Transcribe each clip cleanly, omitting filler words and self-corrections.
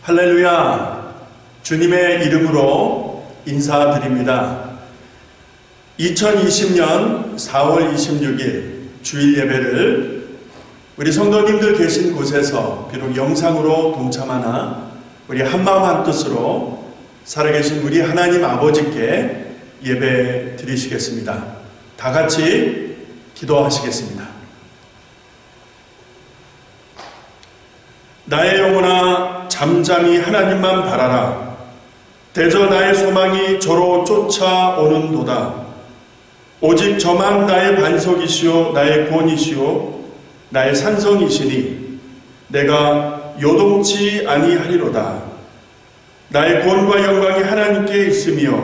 할렐루야! 주님의 이름으로 인사드립니다. 2020년 4월 26일 주일 예배를 우리 성도님들 계신 곳에서 비록 영상으로 동참하나 우리 한마음 한뜻으로 살아계신 우리 하나님 아버지께 예배 드리시겠습니다. 다 같이 기도하시겠습니다. 나의 영혼아 잠잠히 하나님만 바라라. 대저 나의 소망이 저로 쫓아오는도다. 오직 저만 나의 반석이시오 나의 구원이시오 나의 산성이시니 내가 요동치 아니하리로다. 나의 구원과 영광이 하나님께 있으며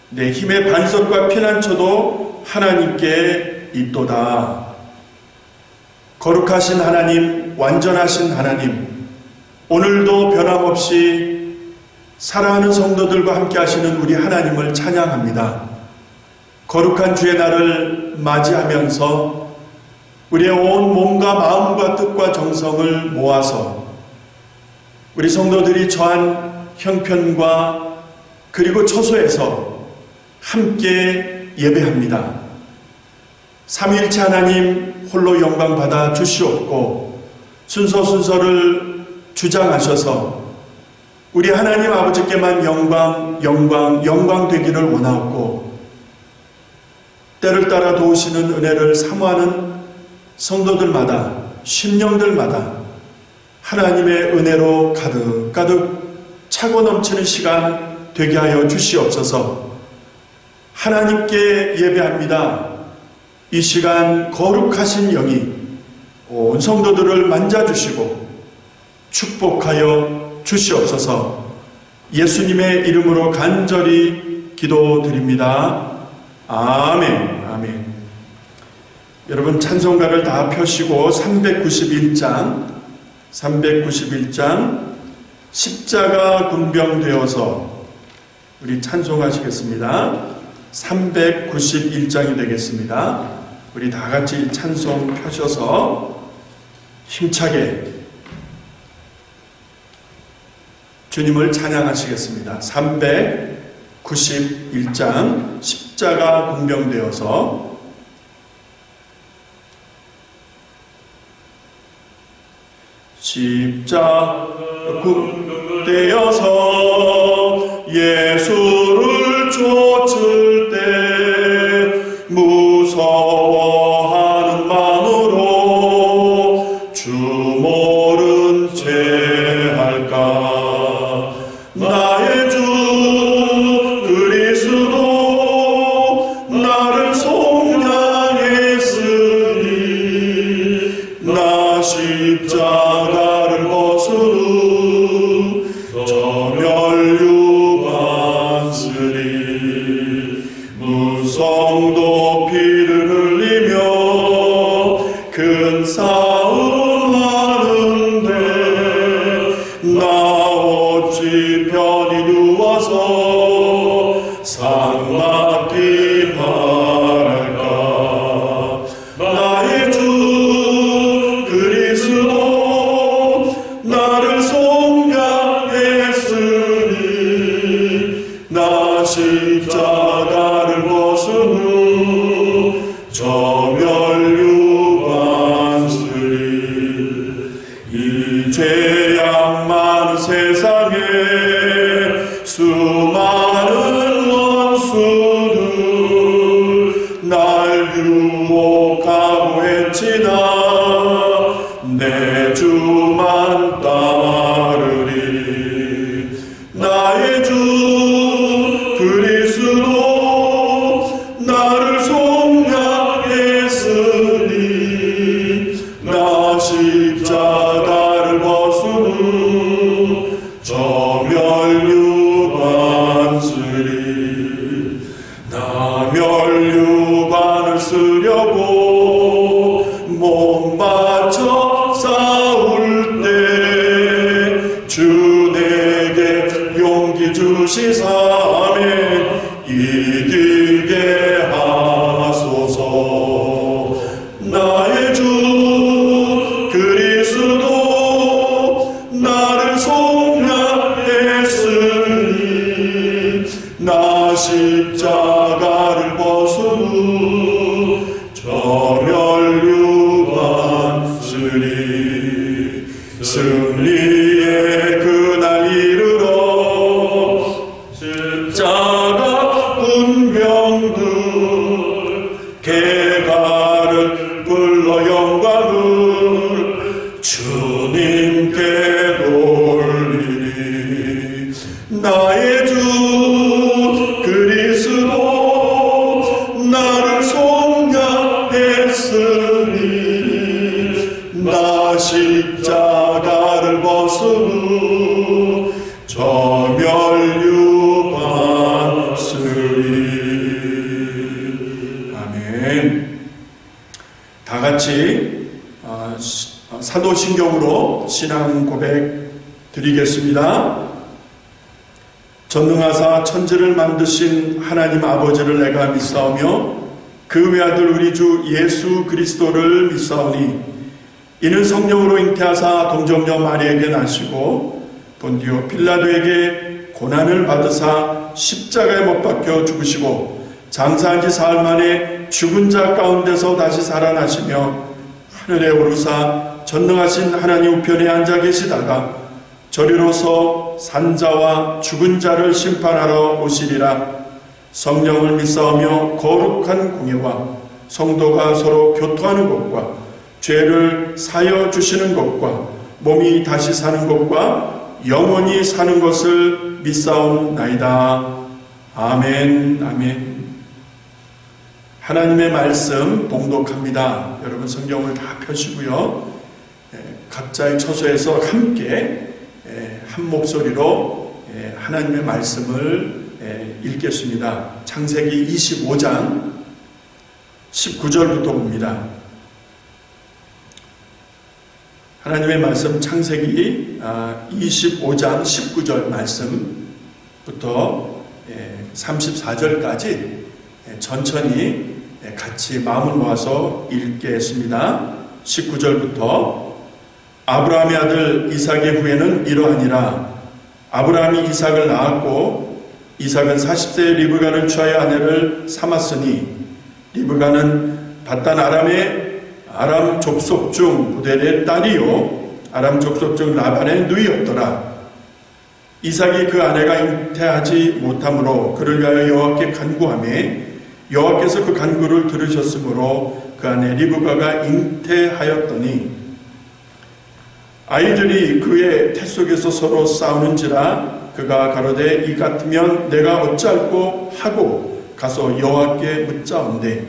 내 힘의 반석과 피난처도 하나님께 있도다. 거룩하신 하나님, 완전하신 하나님, 오늘도 변함없이 사랑하는 성도들과 함께 하시는 우리 하나님을 찬양합니다. 거룩한 주의 날을 맞이하면서 우리의 온 몸과 마음과 뜻과 정성을 모아서 우리 성도들이 처한 형편과 그리고 처소에서 함께 예배합니다. 삼위일체 하나님 홀로 영광 받아 주시옵고 순서를 주장하셔서 우리 하나님 아버지께만 영광 되기를 원하옵고 때를 따라 도우시는 은혜를 사모하는 성도들마다 심령들마다 하나님의 은혜로 가득 차고 넘치는 시간 되게 하여 주시옵소서. 하나님께 예배합니다. 이 시간 거룩하신 영이 온 성도들을 만져주시고 축복하여 주시옵소서. 예수님의 이름으로 간절히 기도드립니다. 아멘. 아멘. 여러분 찬송가를 다 펴시고 391장 십자가 군병되어서 우리 찬송하시겠습니다. 391장이 되겠습니다. 우리 다 같이 찬송 펴셔서 힘차게 주님을 찬양하시겠습니다. 391장 십자가 군병되어서 십자가 군병되어서 예수를 쫓을 때 무서워하는 마음으로 주 모른 채 할까. 나의 주 그리스도 나를 속량했으니 나 십자가를 벗으루 저멸류관 쓰리. 무성도 피를 흘리며 큰 싸움 하는데 나 어찌 편히 누워서 상 맞기 바랄까. 나의 주 그리스도 나를 속량했으니 나 십자가를 벗은 후 저멸류관 쓰리. 이 죄악 많은 세상에 수많은 원수들 날 유혹하고 했지나 내 주만 따르리. 나의 주 그리스도 나를 속량했으니 나 십자가를 벗은 후 저멸류관 쓰리. 나 멸류관을 쓰려고 몸 바쳐 싸울 때 주 내게 용기 주시사 아멘. 이기게 하소서. 나의 주 그리스도 나를 속량 승리의 그날 이르러 십자가 군병들 개가를 불러 영광을 주님께 돌리리. 나의 주 그리스도 나를 속량했으니 나 십자가를 벗으고 저멸류관 쓰리. 아멘. 다 같이 사도신경으로 신앙 고백 드리겠습니다. 전능하사 천지를 만드신 하나님 아버지를 내가 믿사오며 그 외아들 우리 주 예수 그리스도를 믿사오니 이는 성령으로 잉태하사 동정녀 마리에게 나시고 본디오 필라도에게 고난을 받으사 십자가에 못 박혀 죽으시고 장사한 지 사흘 만에 죽은 자 가운데서 다시 살아나시며 하늘에 오르사 전능하신 하나님 우편에 앉아 계시다가 저리로서 산자와 죽은 자를 심판하러 오시리라. 성령을 믿사오며 거룩한 공예와 성도가 서로 교통하는 것과 죄를 사여 주시는 것과 몸이 다시 사는 것과 영원히 사는 것을 믿사옵나이다. 아멘. 아멘. 하나님의 말씀 봉독합니다. 여러분 성경을 다 펴시고요. 각자의 처소에서 함께 한 목소리로 하나님의 말씀을 읽겠습니다. 창세기 25장 19절부터 봅니다. 하나님의 말씀 창세기 25장 19절 말씀부터 34절까지 천천히 같이 마음을 모아서 읽겠습니다. 19절부터 아브라함의 아들 이삭의 후에는 이러하니라. 아브라함이 이삭을 낳았고 이삭은 40세에 리브가를 취하여 아내를 삼았으니 리브가는 바단 아람 족속 중 부델의 딸이요 아람 족속 중 라반의 누이였더라. 이삭이 그 아내가 잉태하지 못하므로 그를 위하여 여호와께 간구하매 여호와께서 그 간구를 들으셨으므로 그 아내 리브가가 잉태하였더니 아이들이 그의 태 속에서 서로 싸우는지라 그가 가로되 이 같으면 내가 어찌할꼬 하고 가서 여호와께 묻자온대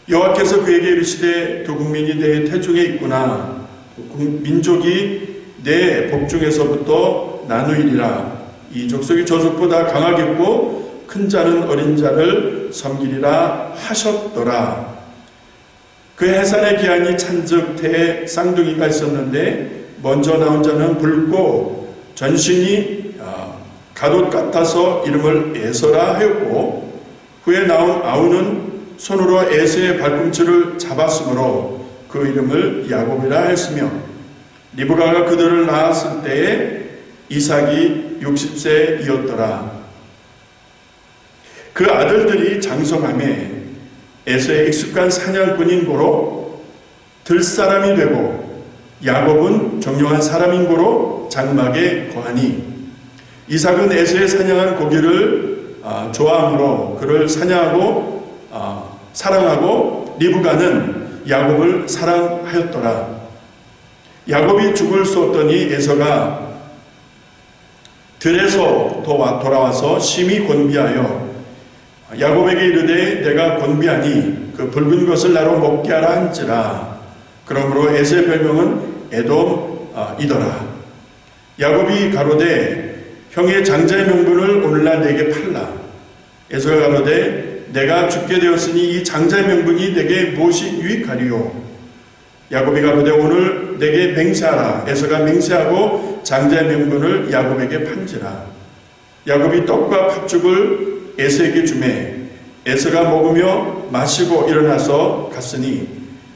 여호와께서 그에게 이르시되 두 국민이 내 태중에 있구나. 민족이 내 복중에서부터 나누이리라. 이 족속이 저 족보다 강하겠고 큰 자는 어린 자를 섬기리라 하셨더라. 그 해산의 기한이 찬즉 태에 쌍둥이가 있었는데 먼저 나온 자는 붉고 전신이 갓옷 같아서 이름을 에서라 하였고 후에 나온 아우는 손으로 에서의 발꿈치를 잡았으므로 그 이름을 야곱이라 했으며 리브가가 그들을 낳았을 때에 이삭이 60세이었더라. 그 아들들이 장성함에 에서의 익숙한 사냥꾼인 고로 들사람이 되고 야곱은 정령한 사람인 고로 장막에 거하니 이삭은 에서의 사냥한 고기를 좋아하므로 그를 사랑하고 리브가는 야곱을 사랑하였더라. 야곱이 죽을 쏘었더니 에서가 들에서 돌아와서 심히 곤비하여 야곱에게 이르되 내가 곤비하니 그 붉은 것을 나로 먹게 하라 한지라. 그러므로 에서의 별명은 에돔이더라. 야곱이 가로되 형의 장자의 명분을 오늘날 내게 팔라. 에서가 가로되 내가 죽게 되었으니 이 장자의 명분이 내게 무엇이 유익하리요. 야곱이 가로되 오늘 내게 맹세하라. 에서가 맹세하고 장자의 명분을 야곱에게 판지라. 야곱이 떡과 팥죽을 에서에게 주매 에서가 먹으며 마시고 일어나서 갔으니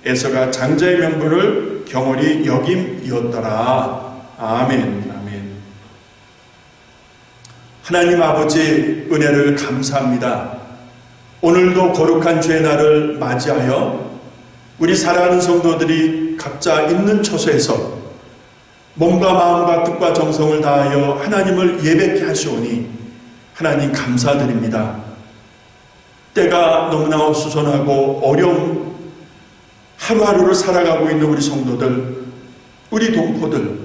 에서가 장자의 명분을 경홀히 여김이었더라. 아멘. 아멘. 하나님 아버지 은혜를 감사합니다. 오늘도 거룩한 주의 날을 맞이하여 우리 사랑하는 성도들이 각자 있는 처소에서 몸과 마음과 뜻과 정성을 다하여 하나님을 예배케 하시오니 하나님 감사드립니다. 때가 너무나 수선하고 어려운 하루하루를 살아가고 있는 우리 성도들, 우리 동포들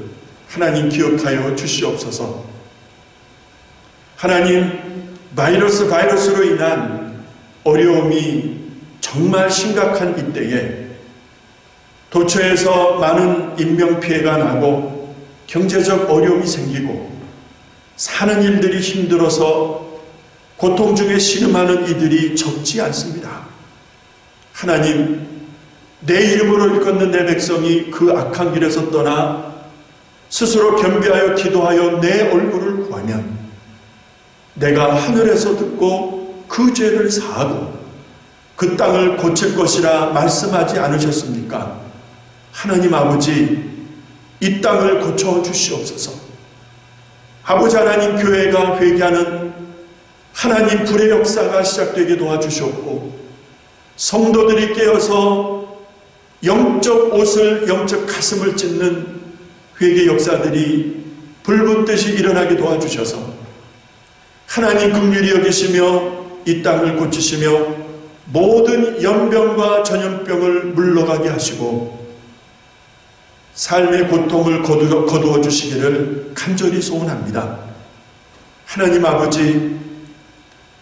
하나님 기억하여 주시옵소서. 하나님, 바이러스로 인한 어려움이 정말 심각한 이때에 도처에서 많은 인명피해가 나고 경제적 어려움이 생기고 사는 일들이 힘들어서 고통 중에 신음하는 이들이 적지 않습니다. 하나님, 내 이름으로 일컫는 내 백성이 그 악한 길에서 떠나 스스로 겸비하여 기도하여 내 얼굴을 구하면 내가 하늘에서 듣고 그 죄를 사하고 그 땅을 고칠 것이라 말씀하지 않으셨습니까? 하나님 아버지, 이 땅을 고쳐 주시옵소서. 아버지 하나님, 교회가 회개하는 하나님 불의 역사가 시작되게 도와주셨고 성도들이 깨어서 영적 옷을, 영적 가슴을 찢는 회개 역사들이 불붙듯이 일어나게 도와주셔서 하나님 긍휼히 여기시며 이 땅을 고치시며 모든 연병과 전염병을 물러가게 하시고 삶의 고통을 거두어 주시기를 간절히 소원합니다. 하나님 아버지,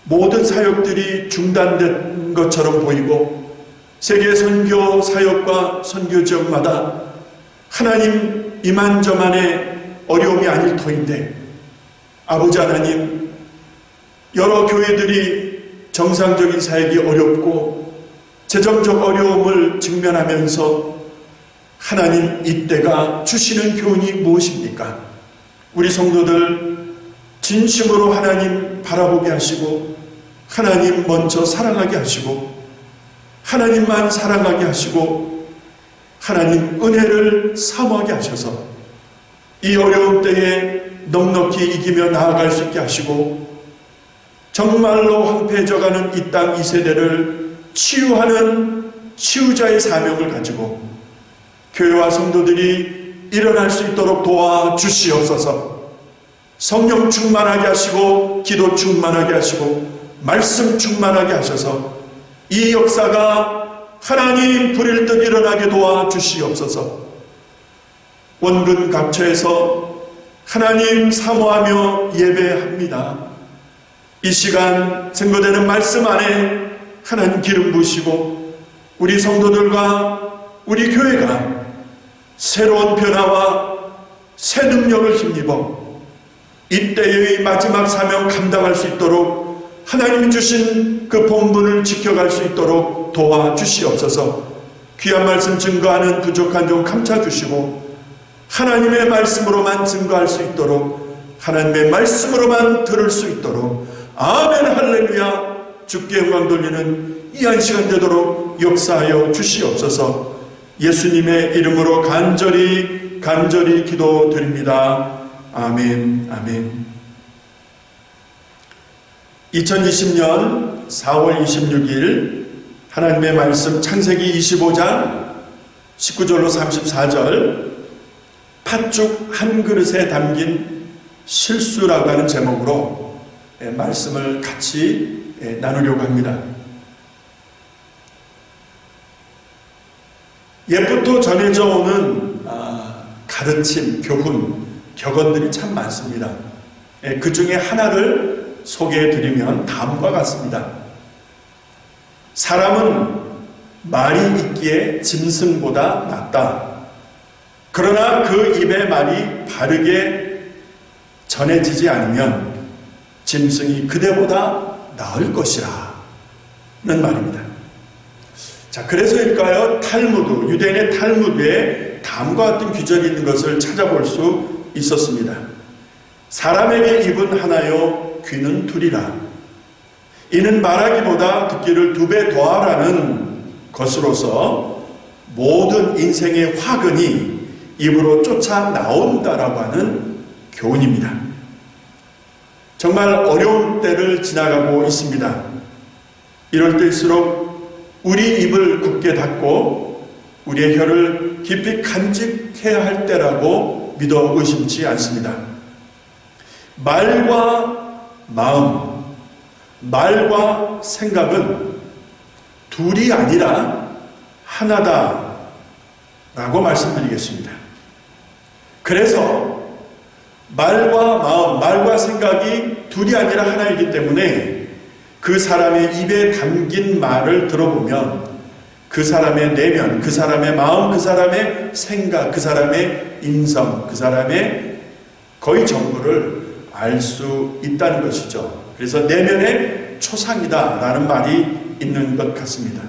모든 사역들이 중단된 것처럼 보이고 세계 선교 사역과 선교 지역마다 하나님 이만저만의 어려움이 아닐 터인데 아버지 하나님, 여러 교회들이 정상적인 사역이 어렵고 재정적 어려움을 직면하면서 하나님, 이때가 주시는 교훈이 무엇입니까? 우리 성도들 진심으로 하나님 바라보게 하시고 하나님 먼저 사랑하게 하시고 하나님만 사랑하게 하시고 하나님 은혜를 사모하게 하셔서 이 어려운 때에 넉넉히 이기며 나아갈 수 있게 하시고 정말로 황폐해져가는 이 땅 이 세대를 치유하는 치유자의 사명을 가지고 교회와 성도들이 일어날 수 있도록 도와주시옵소서. 성령 충만하게 하시고 기도 충만하게 하시고 말씀 충만하게 하셔서 이 역사가 하나님 불일 듯 일어나게 도와주시옵소서. 원근 각처에서 하나님 사모하며 예배합니다. 이 시간 증거되는 말씀 안에 하나님 기름 부으시고 우리 성도들과 우리 교회가 새로운 변화와 새 능력을 힘입어 이때의 마지막 사명 감당할 수 있도록 하나님이 주신 그 본분을 지켜갈 수 있도록 도와주시옵소서. 귀한 말씀 증거하는 부족한 종 감춰주시고 하나님의 말씀으로만 증거할 수 있도록 하나님의 말씀으로만 들을 수 있도록 아멘 할렐루야 주께 영광 돌리는 이 한 시간 되도록 역사하여 주시옵소서. 예수님의 이름으로 간절히 기도드립니다. 아멘, 아멘. 2020년 4월 26일 하나님의 말씀 창세기 25장 19절로 34절 팥죽 한 그릇에 담긴 실수라고 하는 제목으로 말씀을 같이 나누려고 합니다. 옛부터 전해져 오는 가르침, 교훈, 격언들이 참 많습니다. 그 중에 하나를 소개해 드리면 다음과 같습니다. 사람은 말이 있기에 짐승보다 낫다. 그러나 그 입의 말이 바르게 전해지지 않으면 짐승이 그대보다 나을 것이라 는 말입니다. 자, 그래서일까요? 탈무드, 유대인의 탈무드에 다음과 같은 규절이 있는 것을 찾아볼 수 있었습니다. 사람에게 입은 하나요, 귀는 둘이라. 이는 말하기보다 듣기를 2배 더하라는 것으로서 모든 인생의 화근이 입으로 쫓아 나온다라고 하는 교훈입니다. 정말 어려운 때를 지나가고 있습니다. 이럴 때일수록 우리 입을 굳게 닫고 우리의 혀를 깊이 간직해야 할 때라고 믿어 의심치 않습니다. 말과 마음, 말과 생각은 둘이 아니라 하나다 라고 말씀드리겠습니다. 그래서 말과 마음, 말과 생각이 둘이 아니라 하나이기 때문에 그 사람의 입에 담긴 말을 들어보면 그 사람의 내면, 그 사람의 마음, 그 사람의 생각, 그 사람의 인성, 그 사람의 거의 전부를 알 수 있다는 것이죠. 그래서 내면의 초상이다 라는 말이 있는 것 같습니다.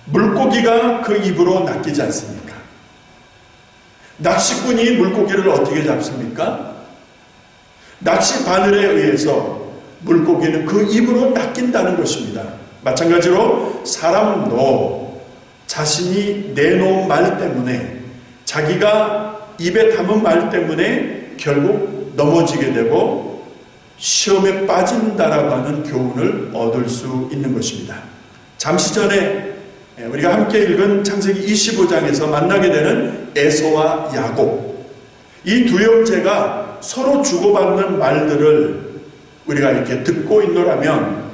물고기가 그 입으로 낚이지 않습니까? 낚시꾼이 물고기를 어떻게 잡습니까? 낚시 바늘에 의해서 물고기는 그 입으로 낚인다는 것입니다. 마찬가지로 사람도 자신이 내놓은 말 때문에, 자기가 입에 담은 말 때문에 결국 넘어지게 되고 시험에 빠진다라고 하는 교훈을 얻을 수 있는 것입니다. 잠시 전에 우리가 함께 읽은 창세기 25장에서 만나게 되는 에서와 야곱, 이 두 형제가 서로 주고받는 말들을 우리가 이렇게 듣고 있노라면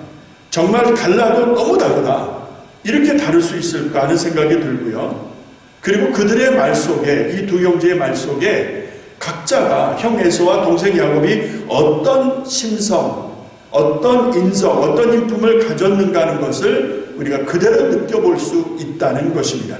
정말 달라도 너무 다르다, 이렇게 다를 수 있을까 하는 생각이 들고요. 그리고 그들의 말 속에, 이 두 형제의 말 속에 각자가, 형 에서와 동생 야곱이 어떤 심성, 어떤 인성, 어떤 인품을 가졌는가 하는 것을 우리가 그대로 느껴볼 수 있다는 것입니다.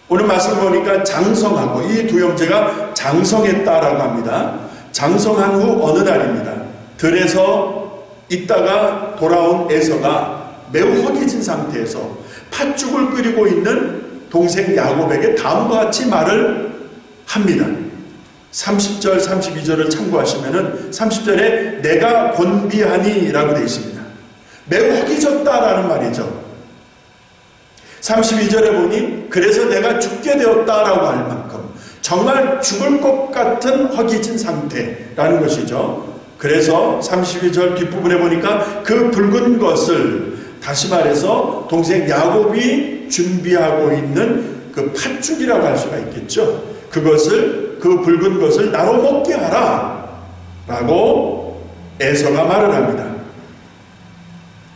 오늘 말씀 보니까 장성하고, 이 두 형제가 장성했다라고 합니다. 장성한 후 어느 날입니다. 들에서 있다가 돌아온 에서가 매우 허기진 상태에서 팥죽을 끓이고 있는 동생 야곱에게 다음과 같이 말을 합니다. 30절, 32절을 참고하시면은 30절에 내가 곤비하니 라고 되어 있습니다. 매우 허기졌다라는 말이죠. 32절에 보니 그래서 내가 죽게 되었다라고 할 만큼 정말 죽을 것 같은 허기진 상태라는 것이죠. 그래서 32절 뒷부분에 보니까 그 붉은 것을, 다시 말해서 동생 야곱이 준비하고 있는 그 팥죽이라고 할 수가 있겠죠. 그것을, 그 붉은 것을 나로 먹게 하라 라고 에서가 말을 합니다.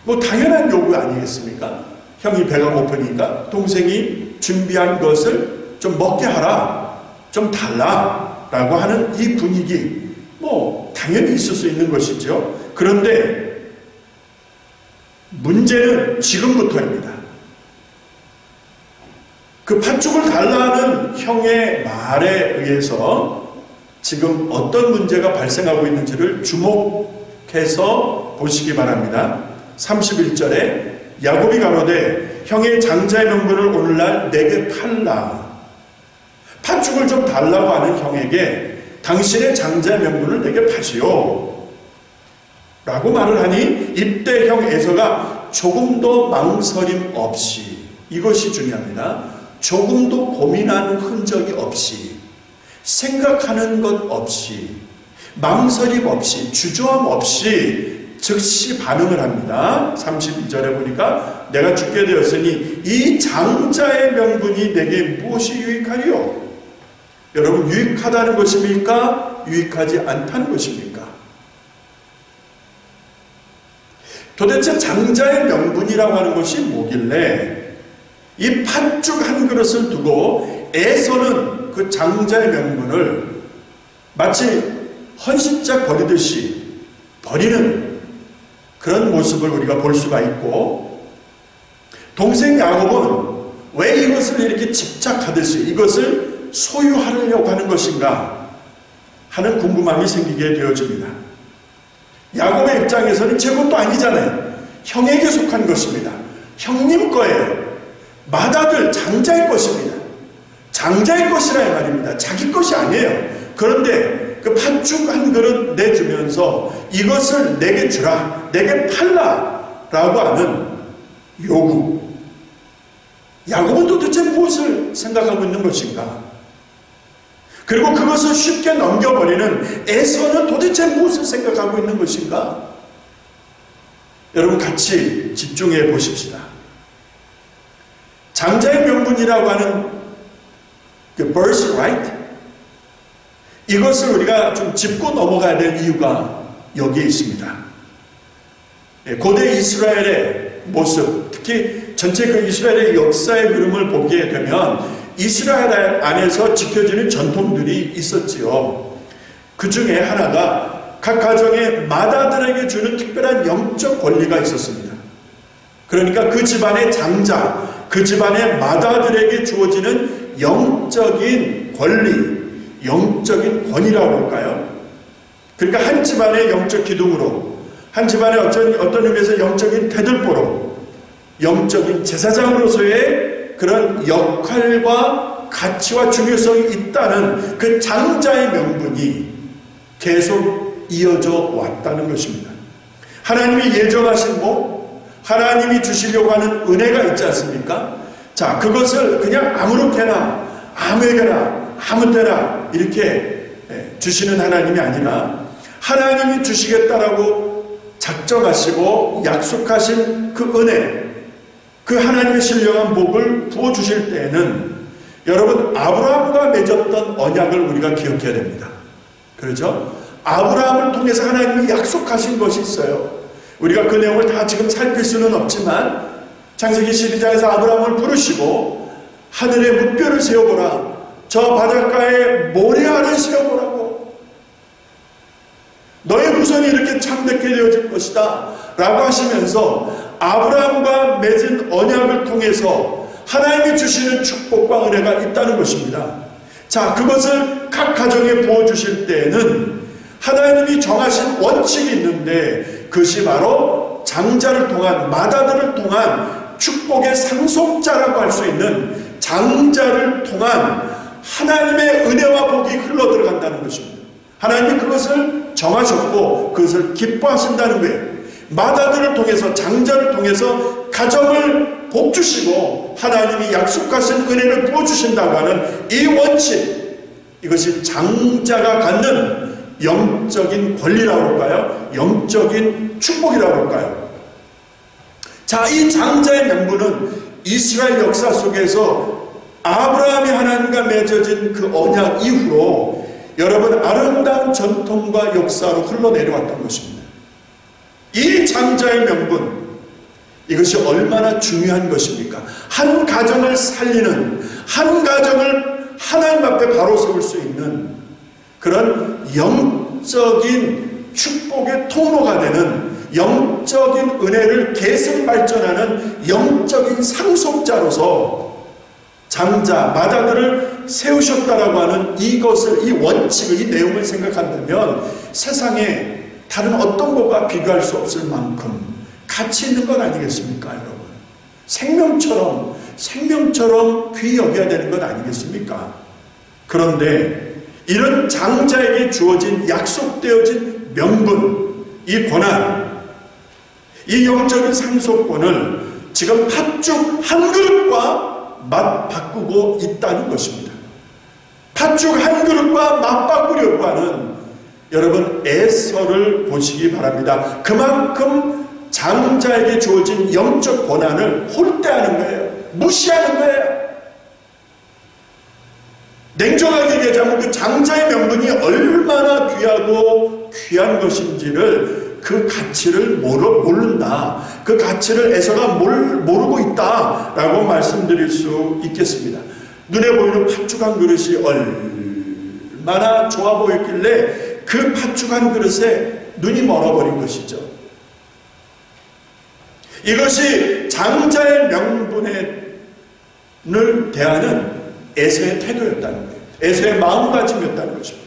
뭐 당연한 요구 아니겠습니까? 형이 배가 고프니까 동생이 준비한 것을 좀 먹게 하라, 좀 달라 라고 하는 이 분위기, 뭐 당연히 있을 수 있는 것이죠. 그런데 문제는 지금부터입니다. 그 팥죽을 달라는 형의 말에 의해서 지금 어떤 문제가 발생하고 있는지를 주목해서 보시기 바랍니다. 31절에 야곱이 가로되 형의 장자의 명분을 오늘날 내게 팔라. 팥죽을 좀 달라고 하는 형에게 당신의 장자의 명분을 내게 파시오 라고 말을 하니 이때 형 에서가 조금도 망설임 없이, 이것이 중요합니다. 조금도 고민하는 흔적이 없이, 생각하는 것 없이, 망설임 없이, 주저함 없이 즉시 반응을 합니다. 32절에 보니까 내가 죽게 되었으니 이 장자의 명분이 내게 무엇이 유익하리요? 여러분, 유익하다는 것입니까? 유익하지 않다는 것입니까? 도대체 장자의 명분이라고 하는 것이 뭐길래 이 팥죽 한 그릇을 두고 에서는 그 장자의 명분을 마치 헌신짝 버리듯이 버리는 그런 모습을 우리가 볼 수가 있고, 동생 야곱은 왜 이것을 이렇게 집착하듯이 이것을 소유하려고 하는 것인가 하는 궁금함이 생기게 되어집니다. 야곱의 입장에서는 제 것도 아니잖아요. 형에게 속한 것입니다. 형님 거예요. 맏아들 장자의 것입니다. 장자의 것이라 말입니다. 자기 것이 아니에요. 그런데 그 팥죽 한 그릇 내주면서 이것을 내게 주라, 내게 팔라 라고 하는 요구. 야곱은 도대체 무엇을 생각하고 있는 것인가? 그리고 그것을 쉽게 넘겨버리는 에서는 도대체 무엇을 생각하고 있는 것인가? 여러분 같이 집중해 보십시다. 장자의 명분이라고 하는 그 birthright, 이것을 우리가 좀 짚고 넘어가야 될 이유가 여기에 있습니다. 고대 이스라엘의 모습, 특히 전체 그 이스라엘의 역사의 흐름을 보게 되면 이스라엘 안에서 지켜지는 전통들이 있었지요. 그 중에 하나가 각 가정의 마다들에게 주는 특별한 영적 권리가 있었습니다. 그러니까 그 집안의 장자, 그 집안의 마다들에게 주어지는 영적인 권리, 영적인 권위라고 할까요? 그러니까 한 집안의 영적 기둥으로, 한 집안의 어떤 의미에서 영적인 대들보로, 영적인 제사장으로서의 그런 역할과 가치와 중요성이 있다는 그 장자의 명분이 계속 이어져 왔다는 것입니다. 하나님이 예정하신 복, 하나님이 주시려고 하는 은혜가 있지 않습니까? 자, 그것을 그냥 아무렇게나, 아무에게나, 아무 때나 이렇게 주시는 하나님이 아니라 하나님이 주시겠다라고 작정하시고 약속하신 그 은혜, 그 하나님의 신령한 복을 부어주실 때에는 여러분, 아브라함과 맺었던 언약을 우리가 기억해야 됩니다. 그렇죠? 아브라함을 통해서 하나님이 약속하신 것이 있어요. 우리가 그 내용을 다 지금 살필 수는 없지만 창세기 12장에서 아브라함을 부르시고 하늘에 뭇별을 세워보라, 저 바닷가에 모래알을 세워보라고, 너의 후손이 이렇게 참되게 되어질 것이다 라고 하시면서 아브라함과 맺은 언약을 통해서 하나님이 주시는 축복과 은혜가 있다는 것입니다. 자, 그것을 각 가정에 부어주실 때에는 하나님이 정하신 원칙이 있는데 그것이 바로 장자를 통한, 마다들을 통한 축복의 상속자라고 할 수 있는 장자를 통한 하나님의 은혜와 복이 흘러들어간다는 것입니다. 하나님이 그것을 정하셨고 그것을 기뻐하신다는 거예요. 마다들을 통해서, 장자를 통해서 가정을 복주시고 하나님이 약속하신 은혜를 부어주신다고 하는 이 원칙, 이것이 장자가 갖는 영적인 권리라고 할까요? 영적인 축복이라고 할까요? 자, 이 장자의 명분은 이스라엘 역사 속에서 아브라함이 하나님과 맺어진 그 언약 이후로 여러분 아름다운 전통과 역사로 흘러내려왔던 것입니다. 이 장자의 명분, 이것이 얼마나 중요한 것입니까? 한 가정을 살리는, 한 가정을 하나님 앞에 바로 세울 수 있는 그런 영적인 축복의 통로가 되는, 영적인 은혜를 계속 발전하는 영적인 상속자로서 장자, 마다들을 세우셨다라고 하는 이것을, 이 원칙을, 이 내용을 생각한다면 세상에 다른 어떤 것과 비교할 수 없을 만큼 가치 있는 것 아니겠습니까, 여러분? 생명처럼 귀히 여겨야 되는 것 아니겠습니까? 그런데 이런 장자에게 주어진, 약속되어진 명분, 이 권한, 이 영적인 상속권을 지금 팥죽 한 그릇과 맛 바꾸고 있다는 것입니다. 팥죽 한 그릇과 맛 바꾸려고 하는 여러분 애서를 보시기 바랍니다. 그만큼 장자에게 주어진 영적 권한을 홀대하는 거예요. 무시하는 거예요. 냉정하게 얘기하자면 그 장자의 명분이 얼마나 귀하고 귀한 것인지를, 그 가치를 모른다, 그 가치를 에서가 모르고 있다라고 말씀드릴 수 있겠습니다. 눈에 보이는 팥죽 한 그릇이 얼마나 좋아 보였길래 그 팥죽 한 그릇에 눈이 멀어버린 것이죠. 이것이 장자의 명분을 대하는 에서의 태도였다는 거예요. 에서의 마음가짐이었다는 것입니다.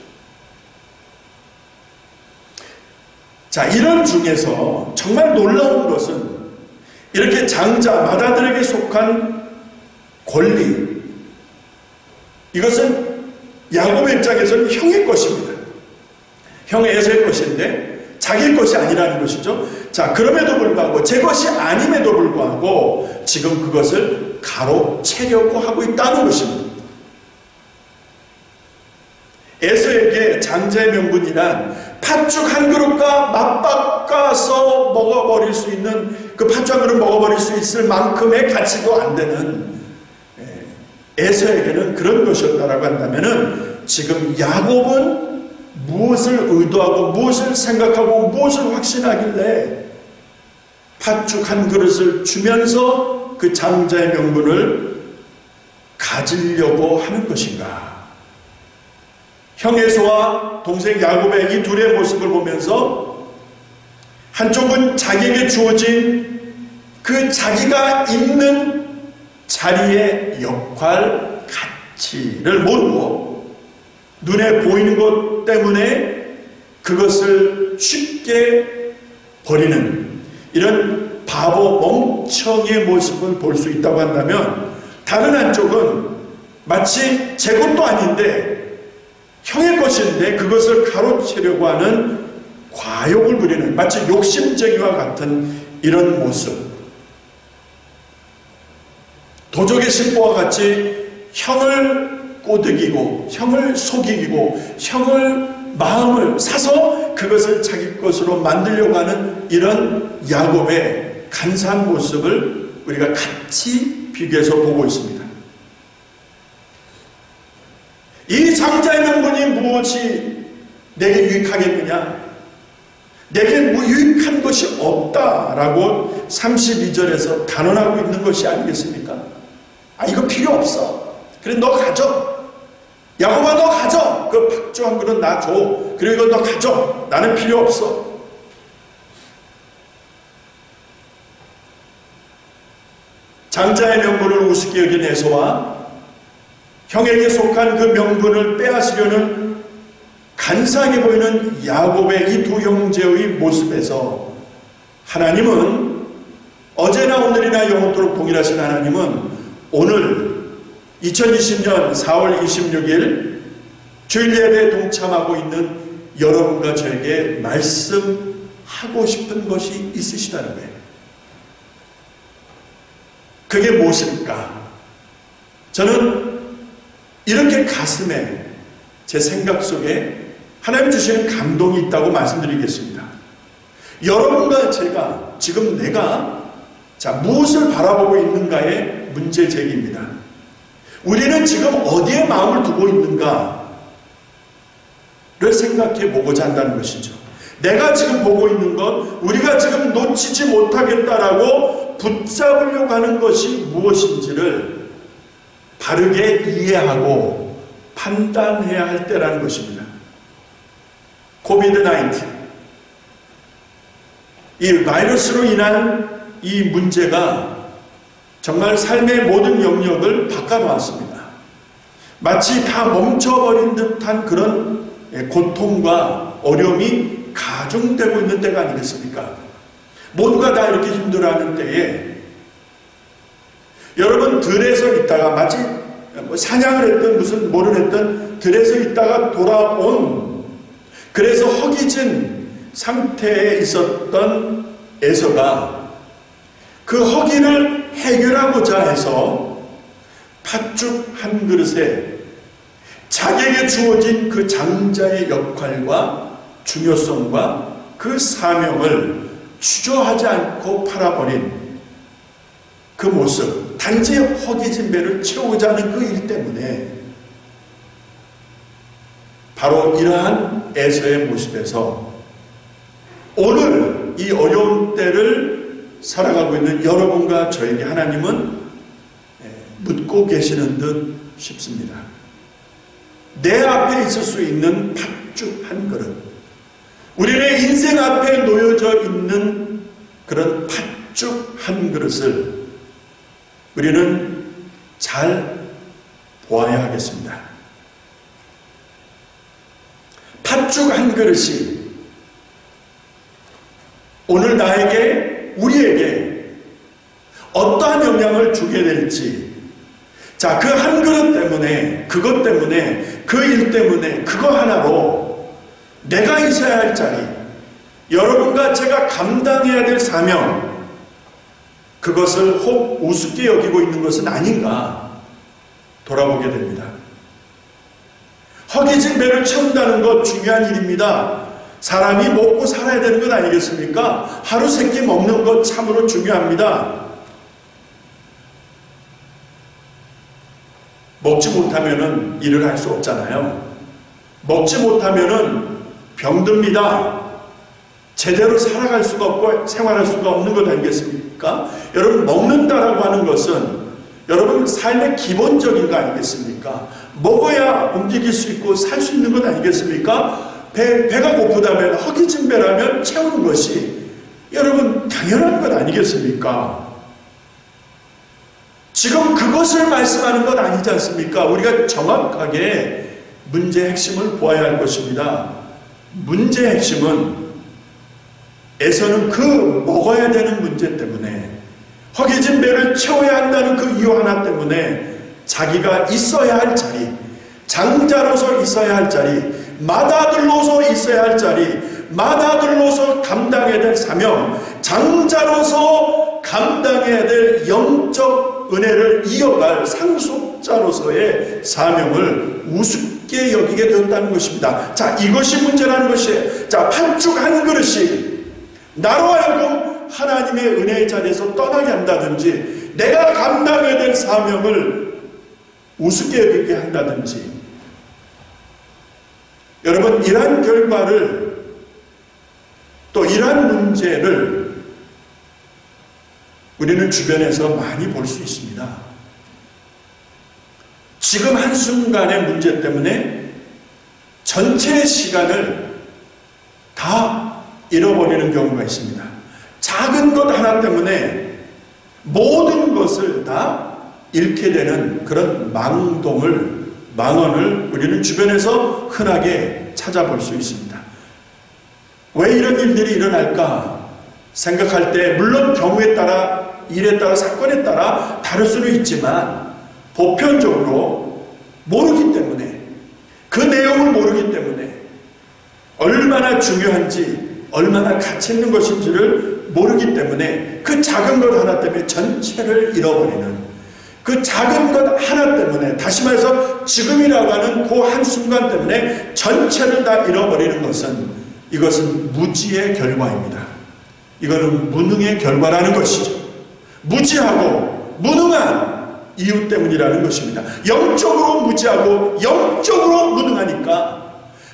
자, 이런 중에서 정말 놀라운 것은 이렇게 장자, 마다들에게 속한 권리, 이것은 야곱의 입장에서는 형의 것입니다. 형 에서의 것인데 자기 것이 아니라는 것이죠. 자, 그럼에도 불구하고, 제 것이 아님에도 불구하고 지금 그것을 가로채려고 하고 있다는 것입니다. 에서에게 장자의 명분이란 팥죽 한 그릇과 맞바꿔서 먹어버릴 수 있는, 그 팥죽 한 그릇 먹어버릴 수 있을 만큼의 가치도 안 되는 에서에게는 그런 것이었다라고 한다면은 지금 야곱은 무엇을 의도하고 무엇을 생각하고 무엇을 확신하길래 팥죽 한 그릇을 주면서 그 장자의 명분을 가지려고 하는 것인가? 형 에서와 동생 야곱의 이 둘의 모습을 보면서 한쪽은 자기에게 주어진 그 자기가 있는 자리의 역할, 가치를 모르고 눈에 보이는 것 때문에 그것을 쉽게 버리는 이런 바보 멍청이의 모습을 볼 수 있다고 한다면, 다른 한쪽은 마치 제 것도 아닌데 형의 것인데 그것을 가로채려고 하는 과욕을 부리는, 마치 욕심쟁이와 같은 이런 모습. 도적의 심보와 같이 형을 꼬드기고 형을 속이고 형을 마음을 사서 그것을 자기 것으로 만들려고 하는 이런 야곱의 간사한 모습을 우리가 같이 비교해서 보고 있습니다. 이 장자의 명분이 무엇이 내게 유익하겠느냐? 내게 유익한 것이 없다라고 32절에서 단언하고 있는 것이 아니겠습니까? 이거 필요 없어. 그래, 너 가져. 야곱아, 너 가져. 그 팥죽 한 그릇 나 줘. 그리고 이거 너 가져. 나는 필요 없어. 장자의 명분을 우습게 여긴 에서와 형에게 속한 그 명분을 빼앗으려는 간사하게 보이는 야곱의 이 두 형제의 모습에서 하나님은, 어제나 오늘이나 영원토록 동일하신 하나님은 오늘 2020년 4월 26일 주일 예배에 동참하고 있는 여러분과 저에게 말씀하고 싶은 것이 있으시다는 거예요. 그게 무엇일까? 저는 이렇게 가슴에, 제 생각 속에 하나님 주시는 감동이 있다고 말씀드리겠습니다. 여러분과 제가 지금 내가 무엇을 바라보고 있는가의 문제 제기입니다. 우리는 지금 어디에 마음을 두고 있는가를 생각해 보고자 한다는 것이죠. 내가 지금 보고 있는 것, 우리가 지금 놓치지 못하겠다라고 붙잡으려고 하는 것이 무엇인지를 바르게 이해하고 판단해야 할 때라는 것입니다. 코비드-19, 이 바이러스로 인한 이 문제가 정말 삶의 모든 영역을 바꿔놓았습니다. 마치 다 멈춰버린 듯한 그런 고통과 어려움이 가중되고 있는 때가 아니겠습니까? 모두가 다 이렇게 힘들어하는 때에 여러분, 들에서 있다가 마치 사냥을 했든 무슨 뭐를 했든 들에서 있다가 돌아온, 그래서 허기진 상태에 있었던 에서가 그 허기를 해결하고자 해서 팥죽 한 그릇에 자기에게 주어진 그 장자의 역할과 중요성과 그 사명을 주저하지 않고 팔아버린 그 모습, 단지 허기진 배를 채우고자 하는 그 일 때문에 바로 이러한 에서의 모습에서 오늘 이 어려운 때를 살아가고 있는 여러분과 저에게 하나님은 묻고 계시는 듯 싶습니다. 내 앞에 있을 수 있는 팥죽 한 그릇, 우리의 인생 앞에 놓여져 있는 그런 팥죽 한 그릇을 우리는 잘 보아야 하겠습니다. 팥죽 한 그릇이 오늘 나에게, 우리에게 어떠한 영향을 주게 될지, 그 한 그릇 때문에, 그것 때문에, 그 일 때문에, 그거 하나로 내가 있어야 할 자리, 여러분과 제가 감당해야 될 사명, 그것을 혹 우습게 여기고 있는 것은 아닌가 돌아보게 됩니다. 허기진 배를 채운다는 것 중요한 일입니다. 사람이 먹고 살아야 되는 것 아니겠습니까? 하루 세 끼 먹는 것 참으로 중요합니다. 먹지 못하면은 일을 할 수 없잖아요. 먹지 못하면은 병듭니다. 제대로 살아갈 수가 없고 생활할 수가 없는 것 아니겠습니까? 여러분, 먹는다라고 하는 것은 여러분 삶의 기본적인 거 아니겠습니까? 먹어야 움직일 수 있고 살 수 있는 것 아니겠습니까? 배가 고프다면, 허기진 배라면 채우는 것이 여러분 당연한 것 아니겠습니까? 지금 그것을 말씀하는 것 아니지 않습니까? 우리가 정확하게 문제의 핵심을 보아야 할 것입니다. 문제의 핵심은 에서는 그 먹어야 되는 문제 때문에, 허기진 배를 채워야 한다는 그 이유 하나 때문에 자기가 있어야 할 자리, 장자로서 있어야 할 자리, 맏아들로서 있어야 할 자리, 맏아들로서 감당해야 될 사명, 장자로서 감당해야 될 영적 은혜를 이어갈 상속자로서의 사명을 우습게 여기게 되었다는 것입니다. 자, 이것이 문제라는 것이에요. 자, 팥죽 한 그릇이 나로 하여금 하나님의 은혜의 자리에서 떠나게 한다든지, 내가 감당해야 될 사명을 우습게 여기게 한다든지, 여러분, 이러한 결과를, 또 이러한 문제를 우리는 주변에서 많이 볼 수 있습니다. 지금 한순간의 문제 때문에 전체 시간을 다 잃어버리는 경우가 있습니다. 작은 것 하나 때문에 모든 것을 다 잃게 되는 그런 망언을 우리는 주변에서 흔하게 찾아볼 수 있습니다. 왜 이런 일들이 일어날까 생각할 때, 물론 경우에 따라, 일에 따라, 사건에 따라 다를 수는 있지만 보편적으로 모르기 때문에, 그 내용을 모르기 때문에 얼마나 중요한지, 얼마나 가치 있는 것인지를 모르기 때문에 그 작은 것 하나 때문에 전체를 잃어버리는, 그 작은 것 하나 때문에, 다시 말해서 지금이라고 하는 그 한순간 때문에 전체를 다 잃어버리는 것은, 이것은 무지의 결과입니다. 이거는 무능의 결과라는 것이죠. 무지하고 무능한 이유 때문이라는 것입니다. 영적으로 무지하고 영적으로 무능하니까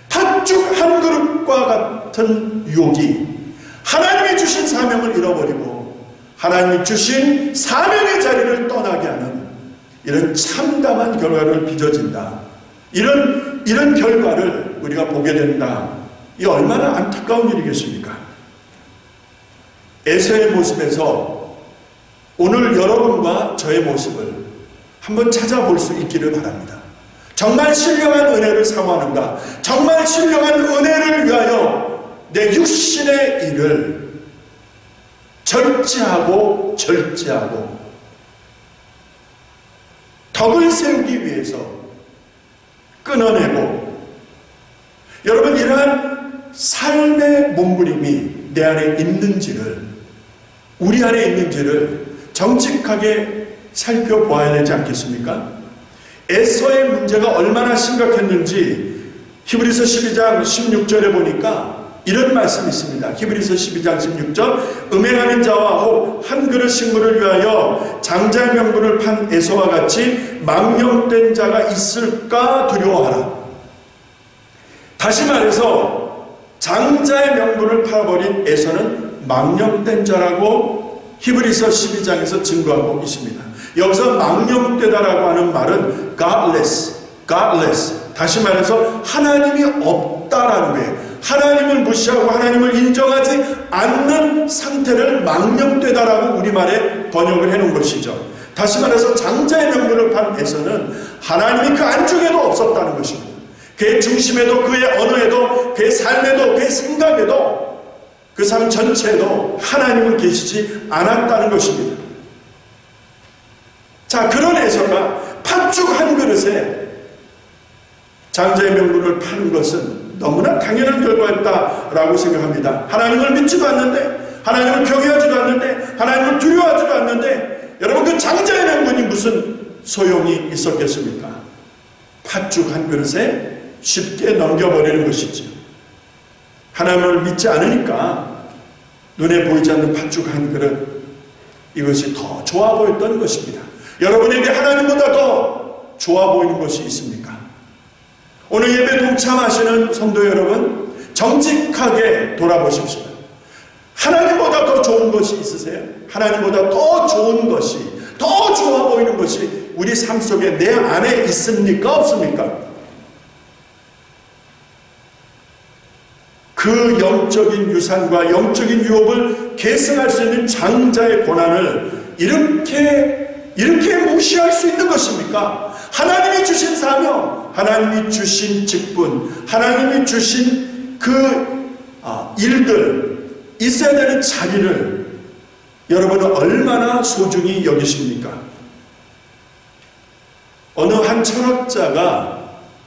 팥죽 한 그릇과 같은 유혹이 하나님이 주신 사명을 잃어버리고 하나님이 주신 사명의 자리를 떠나게 하는 이런 참담한 결과를 빚어진다. 이런 결과를 우리가 보게 된다. 이 얼마나 안타까운 일이겠습니까? 에서의 모습에서 오늘 여러분과 저의 모습을 한번 찾아볼 수 있기를 바랍니다. 정말 신령한 은혜를 사모하는가? 정말 신령한 은혜를 위하여 내 육신의 일을 절제하고 덕을 세우기 위해서 끊어내고, 여러분, 이러한 삶의 몸부림이 내 안에 있는지를, 우리 안에 있는지를 정직하게 살펴보아야 되지 않겠습니까? 에서의 문제가 얼마나 심각했는지 히브리서 12장 16절에 보니까 이런 말씀이 있습니다. 히브리서 12장 16절, 음행하는 자와 혹 한 그릇 식물을 위하여 장자의 명분을 판 에서와 같이 망령된 자가 있을까 두려워하라. 다시 말해서 장자의 명분을 팔아버린 에서는 망령된 자라고 히브리서 12장에서 증거하고 있습니다. 여기서 망령되다라고 하는 말은 godless. 다시 말해서 하나님이 없다라는 거예요. 하나님을 무시하고 하나님을 인정하지 않는 상태를 망령되다라고 우리말에 번역을 해놓은 것이죠. 다시 말해서 장자의 명분을 판 에서는 하나님이 그 안중에도 없었다는 것입니다. 그의 중심에도, 그의 언어에도, 그의 삶에도, 그의 생각에도, 그 삶 전체에도 하나님은 계시지 않았다는 것입니다. 자, 그런 에서가 팥죽 한 그릇에 장자의 명분을 파는 것은 너무나 당연한 결과였다라고 생각합니다. 하나님을 믿지도 않는데, 하나님을 경외하지도 않는데, 하나님을 두려워하지도 않는데, 여러분, 그 장자의 명분이 무슨 소용이 있었겠습니까? 팥죽 한 그릇에 쉽게 넘겨버리는 것이죠. 하나님을 믿지 않으니까 눈에 보이지 않는 팥죽 한 그릇, 이것이 더 좋아 보였던 것입니다. 여러분에게 하나님보다 더 좋아 보이는 것이 있습니까? 오늘 예배 동참하시는 성도 여러분, 정직하게 돌아보십시오. 하나님보다 더 좋은 것이 있으세요? 하나님보다 더 좋은 것이, 더 좋아 보이는 것이 우리 삶 속에 내 안에 있습니까? 없습니까? 그 영적인 유산과 영적인 유업을 계승할 수 있는 장자의 고난을 이렇게 무시할 수 있는 것입니까? 하나님이 주신 사명, 하나님이 주신 직분, 하나님이 주신 그 일들, 있어야 되는 자리를 여러분은 얼마나 소중히 여기십니까? 어느 한 철학자가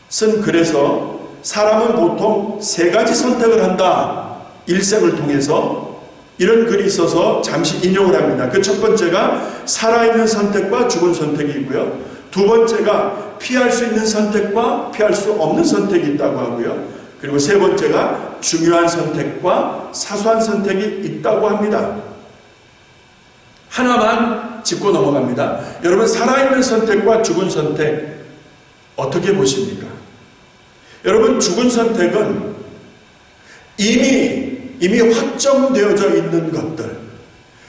쓴 글에서 사람은 보통 세 가지 선택을 한다. 일생을 통해서 이런 글이 있어서 잠시 인용을 합니다. 그 첫 번째가 살아있는 선택과 죽은 선택이 있고요. 두 번째가 피할 수 있는 선택과 피할 수 없는 선택이 있다고 하고요. 그리고 세 번째가 중요한 선택과 사소한 선택이 있다고 합니다. 하나만 짚고 넘어갑니다. 여러분, 살아있는 선택과 죽은 선택 어떻게 보십니까? 여러분, 죽은 선택은 이미 확정되어져 있는 것들,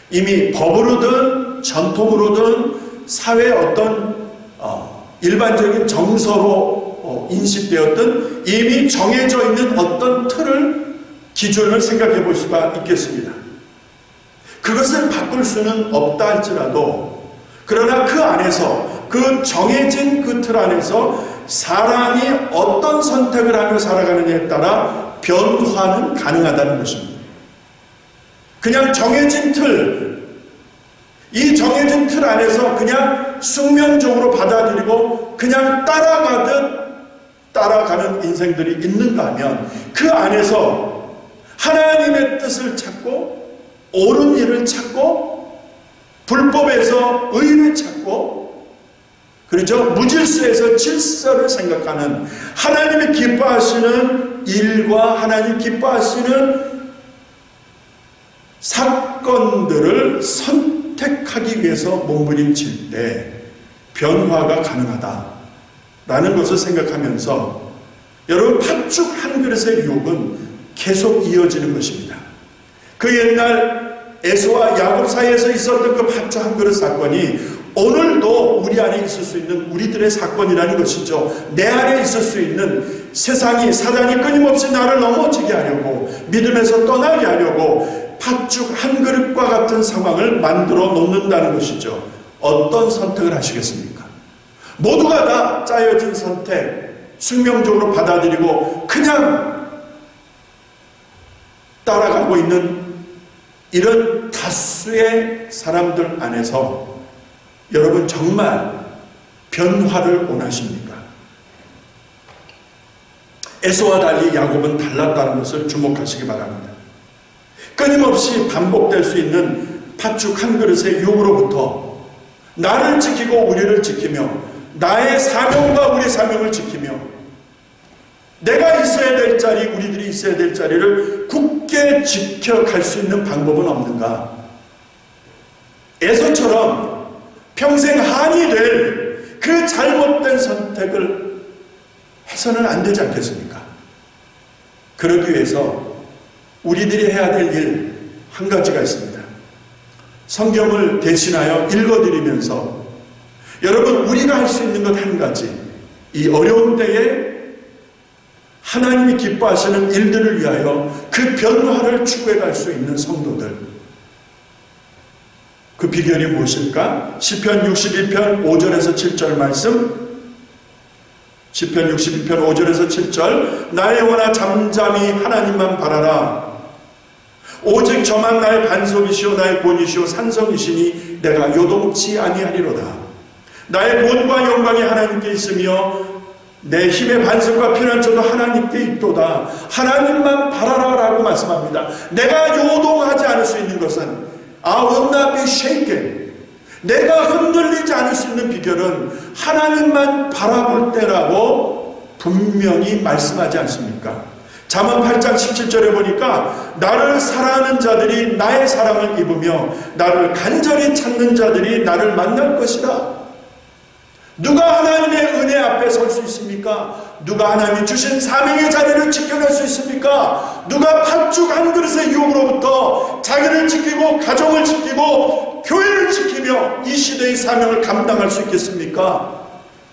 이미 법으로든 전통으로든 사회의 어떤 일반적인 정서로 인식되었던 이미 정해져 있는 어떤 틀을, 기준을 생각해 볼 수가 있겠습니다. 그것을 바꿀 수는 없다 할지라도, 그러나 그 안에서, 그 정해진 그 틀 안에서 사람이 어떤 선택을 하며 살아가느냐에 따라 변화는 가능하다는 것입니다. 그냥 정해진 틀, 이 정해진 틀 안에서 그냥 숙명적으로 받아들이고 그냥 따라가는 인생들이 있는가 하면, 그 안에서 하나님의 뜻을 찾고 옳은 일을 찾고 불법에서 의를 찾고, 그렇죠? 무질서에서 질서를 생각하는, 하나님이 기뻐하시는 일과 하나님 기뻐하시는 사건들을 선택하기 위해서 몸부림칠 때 변화가 가능하다라는 것을 생각하면서, 여러분, 팥죽 한 그릇의 유혹은 계속 이어지는 것입니다. 그 옛날 에서와 야곱 사이에서 있었던 그 팥죽 한 그릇 사건이 오늘도 우리 안에 있을 수 있는 우리들의 사건이라는 것이죠. 내 안에 있을 수 있는, 세상이, 사단이 끊임없이 나를 넘어지게 하려고, 믿음에서 떠나게 하려고 팥죽 한 그릇과 같은 상황을 만들어 놓는다는 것이죠. 어떤 선택을 하시겠습니까? 모두가 다 짜여진 선택, 숙명적으로 받아들이고 그냥 따라가고 있는 이런 다수의 사람들 안에서 여러분, 정말 변화를 원하십니까? 에서와 달리 야곱은 달랐다는 것을 주목하시기 바랍니다. 끊임없이 반복될 수 있는 팥죽 한 그릇의 유혹으로부터 나를 지키고 우리를 지키며, 나의 사명과 우리 사명을 지키며, 내가 있어야 될 자리, 우리들이 있어야 될 자리를 굳게 지켜갈 수 있는 방법은 없는가? 에서처럼 평생 한이 될 그 잘못된 선택을 해서는 안 되지 않겠습니까? 그러기 위해서 우리들이 해야 될 일 한 가지가 있습니다. 성경을 대신하여 읽어드리면서 여러분, 우리가 할 수 있는 것 한 가지, 이 어려운 때에 하나님이 기뻐하시는 일들을 위하여 그 변화를 추구해 갈 수 있는 성도들, 그 비결이 무엇일까? 시편 62편 5절에서 7절 말씀, 시편 62편 5절에서 7절, 나의 영혼아 잠잠히 하나님만 바라라. 오직 저만 나의 반석이시오 나의 본이시오 산성이시니 내가 요동치 아니하리로다. 나의 본과 영광이 하나님께 있으며 내 힘의 반석과 피난처도 하나님께 있도다. 하나님만 바라라라고 말씀합니다. 내가 요동하지 않을 수 있는 것은 I will not be shaken. 내가 흔들리지 않을 수 있는 비결은 하나님만 바라볼 때라고 분명히 말씀하지 않습니까? 잠언 8장 17절에 보니까 나를 사랑하는 자들이 나의 사랑을 입으며 나를 간절히 찾는 자들이 나를 만날 것이다. 누가 하나님의 은혜 앞에 설 수 있습니까? 누가 하나님이 주신 사명의 자리를 지켜낼 수 있습니까? 누가 팥죽 한 그릇의 유혹으로부터 자기를 지키고 가정을 지키고 교회를 지키며 이 시대의 사명을 감당할 수 있겠습니까?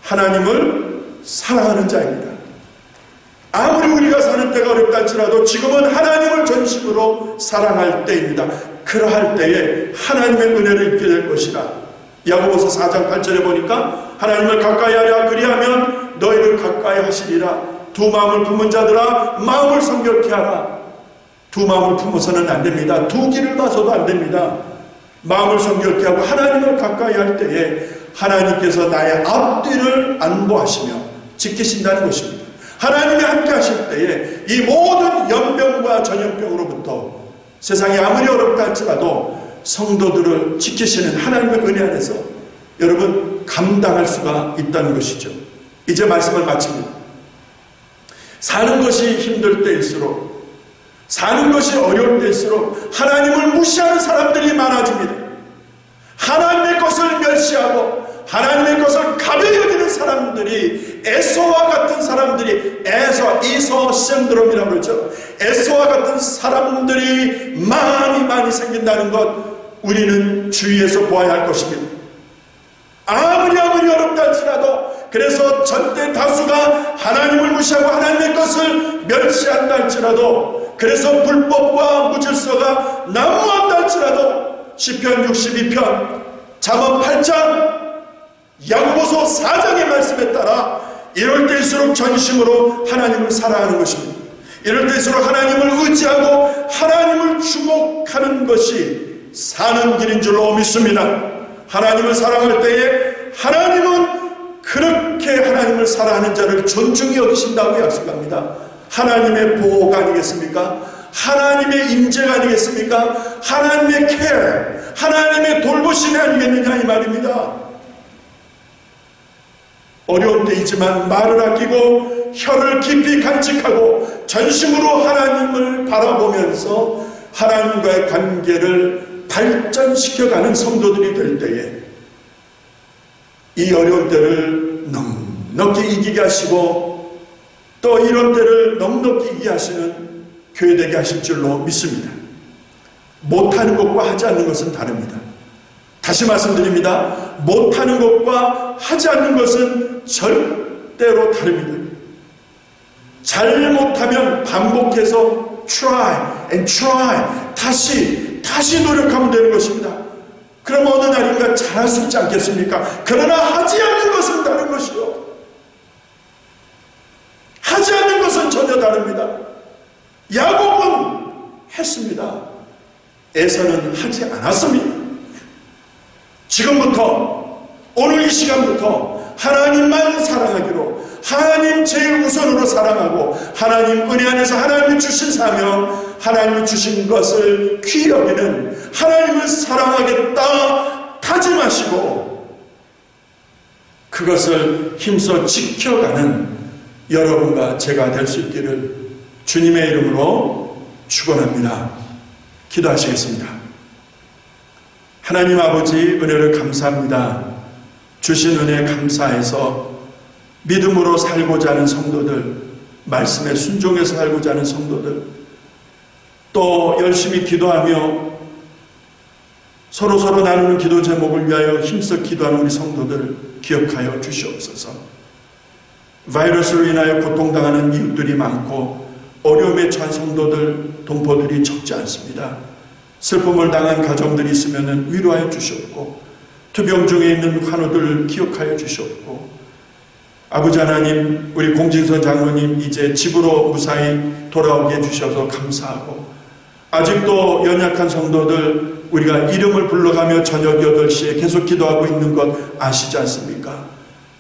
하나님을 사랑하는 자입니다. 아무리 우리가 사는 때가 어렵다 할지라도 지금은 하나님을 전심으로 사랑할 때입니다. 그러할 때에 하나님의 은혜를 입게 될 것이라. 야고보서 4장 8절에 보니까 하나님을 가까이 하랴 그리하면 너희를 가까이 하시리라. 두 마음을 품은 자들아 마음을 성결케 하라. 두 마음을 품어서는 안 됩니다. 두 길을 봐서도 안 됩니다. 마음을 성결케 하고 하나님을 가까이 할 때에 하나님께서 나의 앞뒤를 안보하시며 지키신다는 것입니다. 하나님이 함께 하실 때에 이 모든 연병과 전염병으로부터 세상이 아무리 어렵다 할지라도 성도들을 지키시는 하나님의 은혜 안에서 여러분 감당할 수가 있다는 것이죠. 이제 말씀을 마칩니다. 사는 것이 힘들 때일수록, 사는 것이 어려울 때일수록 하나님을 무시하는 사람들이 많아집니다. 하나님의 것을 멸시하고 하나님의 것을 가벼이 여기는 사람들이, 에서와 같은 사람들이, 이서 신드롬이라고 그러죠. 에서와 같은 사람들이 많이 생긴다는 것 우리는 주위에서 보아야 할 것입니다. 아무리 어렵다 할지라도, 그래서 전대 다수가 하나님을 무시하고 하나님의 것을 멸시한다 할지라도, 그래서 불법과 무질서가 난무한다 할지라도 시편 62편, 잠언 8장, 야고보서 4장의 말씀에 따라 이럴 때일수록 전심으로 하나님을 사랑하는 것입니다. 이럴 때일수록 하나님을 의지하고 하나님을 주목하는 것이 사는 길인 줄로 믿습니다. 하나님을 사랑할 때에 하나님은 그렇게 하나님을 사랑하는 자를 존중히 여기신다고 약속합니다. 하나님의 보호가 아니겠습니까? 하나님의 임재가 아니겠습니까? 하나님의 케어, 하나님의 돌보심이 아니겠느냐 이 말입니다. 어려운 때이지만 말을 아끼고 혀를 깊이 간직하고 전심으로 하나님을 바라보면서 하나님과의 관계를 발전시켜가는 성도들이 될 때에 이 어려운 때를 넉넉히 이기게 하시고 또 이런 때를 넉넉히 이기게 하시는 교회 되게 하실 줄로 믿습니다. 못하는 것과 하지 않는 것은 다릅니다. 다시 말씀드립니다. 못하는 것과 하지 않는 것은 절대로 다릅니다. 잘못하면 반복해서 try and try, 다시 노력하면 되는 것입니다. 그럼 어느 날인가 잘할 수 있지 않겠습니까? 그러나 하지 않는 것은 다른 것이요, 하지 않는 것은 전혀 다릅니다. 야곱은 했습니다. 에서는 하지 않았습니다. 지금부터, 오늘 이 시간부터 하나님만 사랑하기로, 하나님 제일 우선으로 사랑하고 하나님 은혜 안에서 하나님이 주신 사명, 하나님이 주신 것을 귀히 여기는, 하나님을 사랑하겠다 다짐하시고 그것을 힘써 지켜가는 여러분과 제가 될 수 있기를 주님의 이름으로 축원합니다. 기도하시겠습니다. 하나님 아버지, 은혜를 감사합니다. 주신 은혜 감사해서 믿음으로 살고자 하는 성도들, 말씀에 순종해서 살고자 하는 성도들, 또 열심히 기도하며 서로 나누는 기도 제목을 위하여 힘써 기도하는 우리 성도들 기억하여 주시옵소서. 바이러스로 인하여 고통당하는 이웃들이 많고 어려움에 처한 성도들, 동포들이 적지 않습니다. 슬픔을 당한 가정들이 있으면 위로하여 주시옵고, 투병 중에 있는 환우들 기억하여 주시옵고, 아버지 하나님, 우리 공진선 장로님 이제 집으로 무사히 돌아오게 해주셔서 감사하고, 아직도 연약한 성도들 우리가 이름을 불러가며 저녁 8시에 계속 기도하고 있는 것 아시지 않습니까?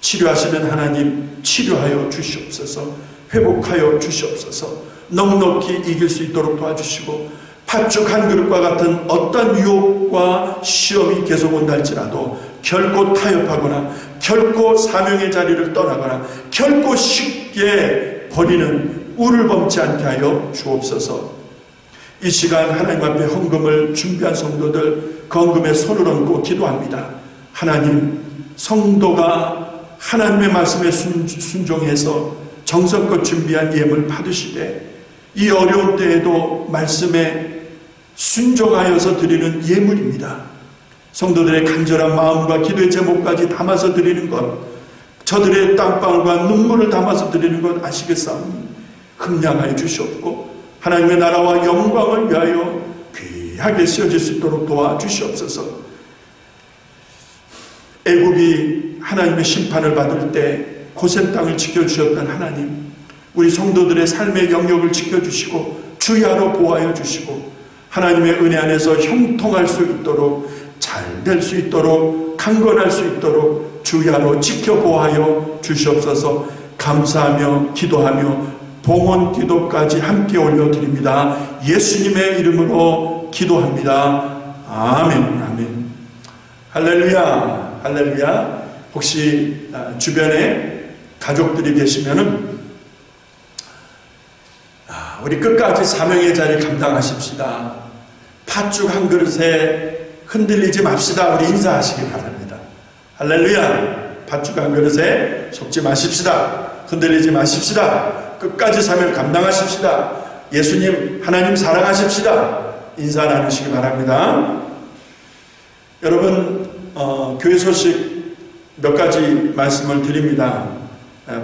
치료하시는 하나님, 치료하여 주시옵소서. 회복하여 주시옵소서. 넉넉히 이길 수 있도록 도와주시고, 팥죽 한 그릇과 같은 어떤 유혹과 시험이 계속 온다 할지라도 결코 타협하거나 결코 사명의 자리를 떠나거나 결코 쉽게 버리는 우를 범치 않게 하여 주옵소서. 이 시간 하나님 앞에 헌금을 준비한 성도들 그 헌금에 손을 얹고 기도합니다. 하나님, 성도가 하나님의 말씀에 순종해서 정성껏 준비한 예물 받으시되 이 어려운 때에도 말씀에 순종하여서 드리는 예물입니다. 성도들의 간절한 마음과 기도의 제목까지 담아서 드리는 것, 저들의 땀방울과 눈물을 담아서 드리는 것 아시겠사오니 흠량하여 주시옵고 하나님의 나라와 영광을 위하여 귀하게 쓰여질 수 있도록 도와주시옵소서. 애굽이 하나님의 심판을 받을 때 고센 땅을 지켜주셨던 하나님, 우리 성도들의 삶의 영역을 지켜주시고 주야로 보호하여 주시고 하나님의 은혜 안에서 형통할 수 있도록, 잘 될 수 있도록, 강건할 수 있도록 주야로 지켜보하여 주시옵소서. 감사하며 기도하며 봉헌 기도까지 함께 올려드립니다. 예수님의 이름으로 기도합니다. 아멘. 아멘. 할렐루야. 할렐루야. 혹시 주변에 가족들이 계시면은 우리 끝까지 사명의 자리 감당하십시다. 팥죽 한 그릇에 흔들리지 맙시다. 우리 인사하시기 바랍니다. 할렐루야. 팥죽 한 그릇에 속지 마십시다. 흔들리지 마십시다. 끝까지 사명 감당하십시다. 예수님 하나님 사랑하십시다. 인사 나누시기 바랍니다. 여러분 교회 소식 몇 가지 말씀을 드립니다.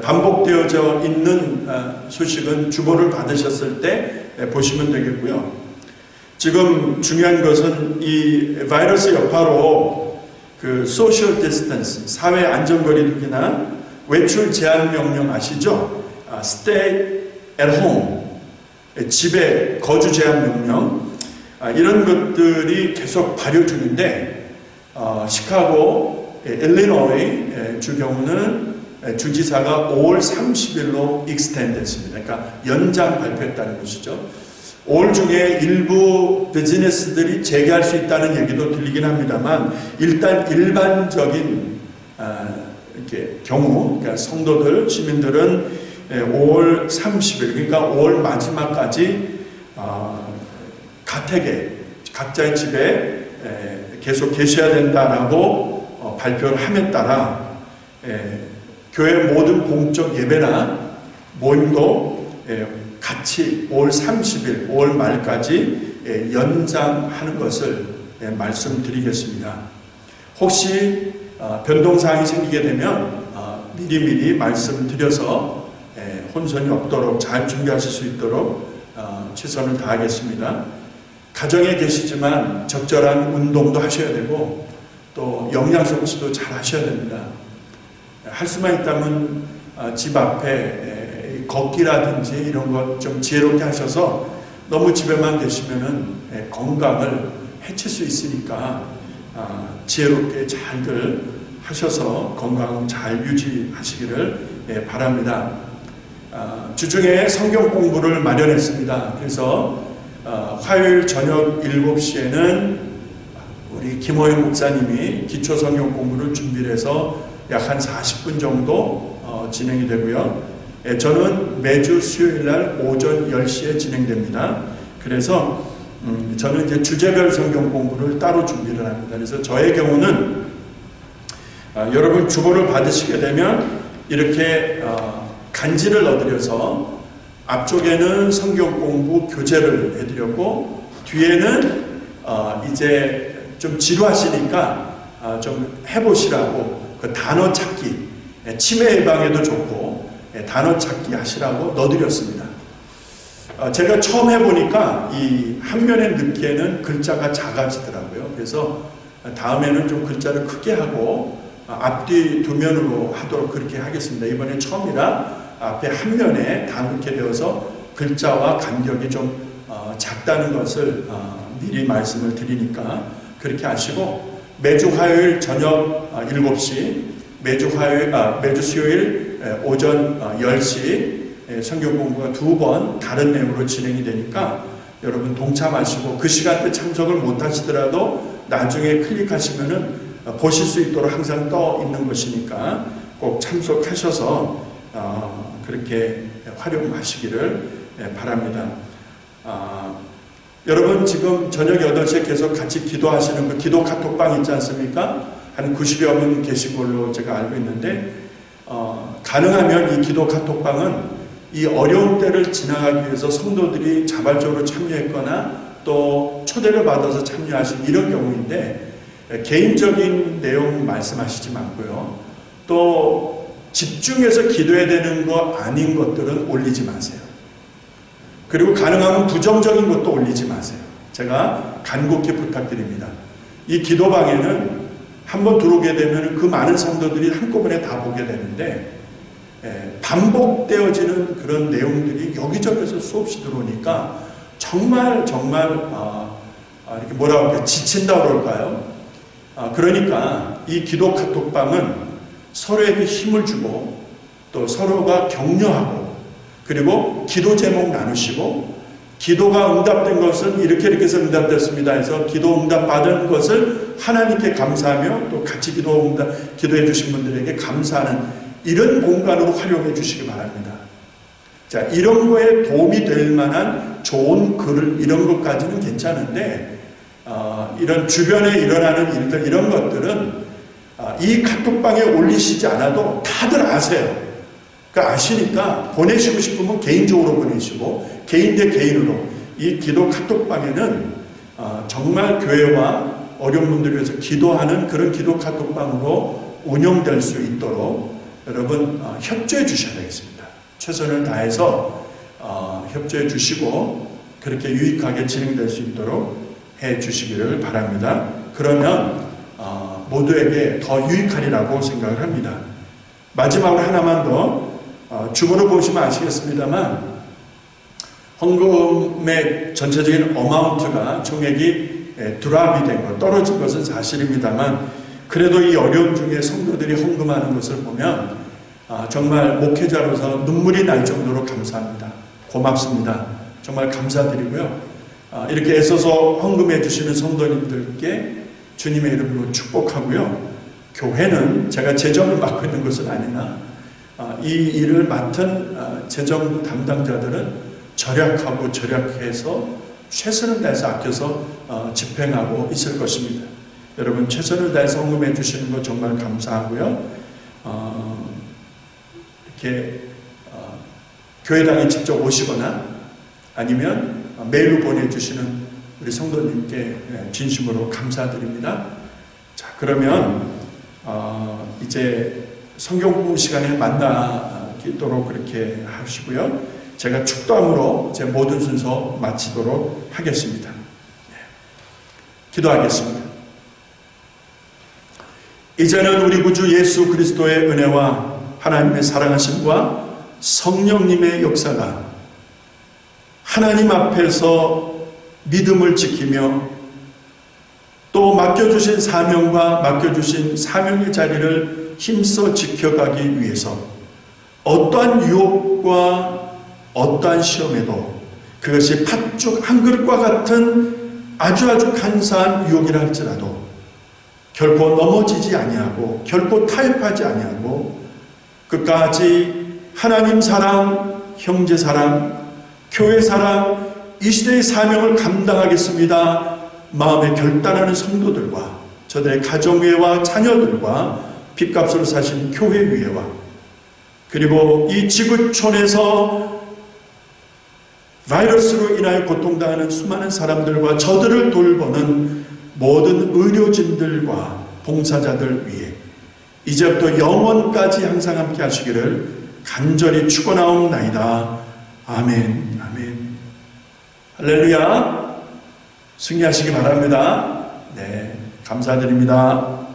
반복되어져 있는 소식은 주보를 받으셨을 때 보시면 되겠고요. 지금 중요한 것은 이 바이러스 여파로 그 소셜 디스턴스, 사회 안전거리두기나 외출 제한 명령 아시죠? Stay at home, 집에 거주 제한 명령, 이런 것들이 계속 발효 중인데 시카고, 일리노이 주 경우는 주지사가 5월 30일로 익스텐드 했습니다. 그러니까 연장 발표했다는 것이죠. 5월 중에 일부 비즈니스들이 재개할 수 있다는 얘기도 들리긴 합니다만 일단 일반적인 이렇게 경우, 그러니까 성도들, 시민들은 5월 30일, 그러니까 5월 마지막까지 가택에, 각자의 집에 계속 계셔야 된다라고 발표를 함에 따라 교회 모든 공적 예배나 모임도 같이 5월 30일, 5월 말까지 연장하는 것을 말씀드리겠습니다. 혹시 변동사항이 생기게 되면 미리미리 말씀드려서 혼선이 없도록 잘 준비하실 수 있도록 최선을 다하겠습니다. 가정에 계시지만 적절한 운동도 하셔야 되고 또 영양소 섭취도 잘 하셔야 됩니다. 할 수만 있다면 집 앞에 걷기라든지 이런 것 좀 지혜롭게 하셔서 너무 집에만 계시면은 건강을 해칠 수 있으니까 지혜롭게 잘들 하셔서 건강 잘 유지하시기를 바랍니다. 주중에 성경 공부를 마련했습니다. 그래서 화요일 저녁 7시에는 우리 김호영 목사님이 기초 성경 공부를 준비를 해서 약 한 40분 정도 진행이 되고요. 저는 매주 수요일 날 오전 10시에 진행됩니다. 그래서 저는 이제 주제별 성경 공부를 따로 준비를 합니다. 그래서 저의 경우는 여러분 주보를 받으시게 되면 이렇게 간지를 넣어드려서 앞쪽에는 성경 공부 교재를 해드렸고 뒤에는 이제 좀 지루하시니까 좀 해보시라고 그 단어 찾기, 치매 예방에도 좋고 단어 찾기 하시라고 넣어드렸습니다. 제가 처음 해보니까 이 한 면에 넣기에는 글자가 작아지더라고요. 그래서 다음에는 좀 글자를 크게 하고 앞뒤 두 면으로 하도록 그렇게 하겠습니다. 이번에 처음이라 앞에 한 면에 다 넣게 되어서 글자와 간격이 좀 작다는 것을 미리 말씀을 드리니까 그렇게 하시고 매주 화요일 저녁 7시, 매주 수요일 오전 10시 성경 공부가 2번 다른 내용으로 진행이 되니까 여러분 동참하시고 그 시간대 참석을 못 하시더라도 나중에 클릭하시면은 보실 수 있도록 항상 떠 있는 것이니까 꼭 참석하셔서 그렇게 활용하시기를 바랍니다. 여러분 지금 저녁 8시에 계속 같이 기도하시는 그 기도 카톡방 있지 않습니까? 한 90여 분 계신 걸로 제가 알고 있는데 가능하면 이 기도 카톡방은 이 어려운 때를 지나가기 위해서 성도들이 자발적으로 참여했거나 또 초대를 받아서 참여하신 이런 경우인데, 개인적인 내용 말씀하시지 말고요. 또 집중해서 기도해야 되는 거 아닌 것들은 올리지 마세요. 그리고 가능하면 부정적인 것도 올리지 마세요. 제가 간곡히 부탁드립니다. 이 기도방에는 한번 들어오게 되면 그 많은 성도들이 한꺼번에 다 보게 되는데, 반복되어지는 그런 내용들이 여기저기서 수없이 들어오니까 정말 이렇게 뭐라고 할까요? 지친다 그럴까요? 그러니까 이 기도 카톡방은 서로에게 힘을 주고 또 서로가 격려하고, 그리고 기도 제목 나누시고, 기도가 응답된 것은 이렇게 해서 응답됐습니다 해서 기도 응답 받은 것을 하나님께 감사하며 또 같이 기도해 주신 분들에게 감사하는 이런 공간으로 활용해 주시기 바랍니다. 자, 이런 거에 도움이 될 만한 좋은 글을, 이런 것까지는 괜찮은데, 이런 주변에 일어나는 일들, 이런 것들은 이 카톡방에 올리시지 않아도 다들 아세요. 그러니까 아시니까 보내시고 싶으면 개인적으로 보내시고, 개인 대 개인으로. 이 기도 카톡방에는 정말 교회와 어려운 분들을 위해서 기도하는 그런 기도 카톡방으로 운영될 수 있도록 여러분 협조해 주셔야 되겠습니다. 최선을 다해서 협조해 주시고 그렇게 유익하게 진행될 수 있도록 해 주시기를 바랍니다. 그러면 모두에게 더 유익하리라고 생각을 합니다. 마지막으로 하나만 더, 주보를 보시면 아시겠습니다만 헌금의 전체적인 어마운트가 총액이 드랍이 된 것, 떨어진 것은 사실입니다만, 그래도 이 어려움 중에 성도들이 헌금하는 것을 보면 정말 목회자로서 눈물이 날 정도로 감사합니다. 고맙습니다. 정말 감사드리고요. 이렇게 애써서 헌금해 주시는 성도님들께 주님의 이름으로 축복하고요. 교회는 제가 재정을 맡고 있는 것은 아니나 이 일을 맡은 재정 담당자들은 절약하고 절약해서 최선을 다해서 아껴서 집행하고 있을 것입니다. 여러분 최선을 다해서 헌금해 주시는 거 정말 감사하고요. 이렇게 교회당에 직접 오시거나 아니면 메일로 보내주시는 우리 성도님께 진심으로 감사드립니다. 자, 그러면 이제 성경 공부 시간에 만나도록 그렇게 하시고요. 제가 축도함으로 제 모든 순서 마치도록 하겠습니다. 기도하겠습니다. 이제는 우리 구주 예수 그리스도의 은혜와 하나님의 사랑하심과 성령님의 역사가 하나님 앞에서 믿음을 지키며 또 맡겨주신 사명과 맡겨주신 사명의 자리를 힘써 지켜가기 위해서 어떠한 유혹과 어떠한 시험에도 그것이 팥죽 한 그릇과 같은 아주 간사한 유혹이라 할지라도 결코 넘어지지 아니하고 결코 타협하지 아니하고 끝까지 하나님 사랑, 형제 사랑, 교회 사랑, 이 시대의 사명을 감당하겠습니다. 마음에 결단하는 성도들과 저들의 가정위회와 자녀들과 빚값으로 사신 교회위회와 그리고 이 지구촌에서 바이러스로 인하여 고통당하는 수많은 사람들과 저들을 돌보는 모든 의료진들과 봉사자들 위해 이제부터 영원까지 항상 함께 하시기를 간절히 축원하옵나이다. 아멘. 아멘. 할렐루야. 승리하시기 바랍니다. 네, 감사드립니다.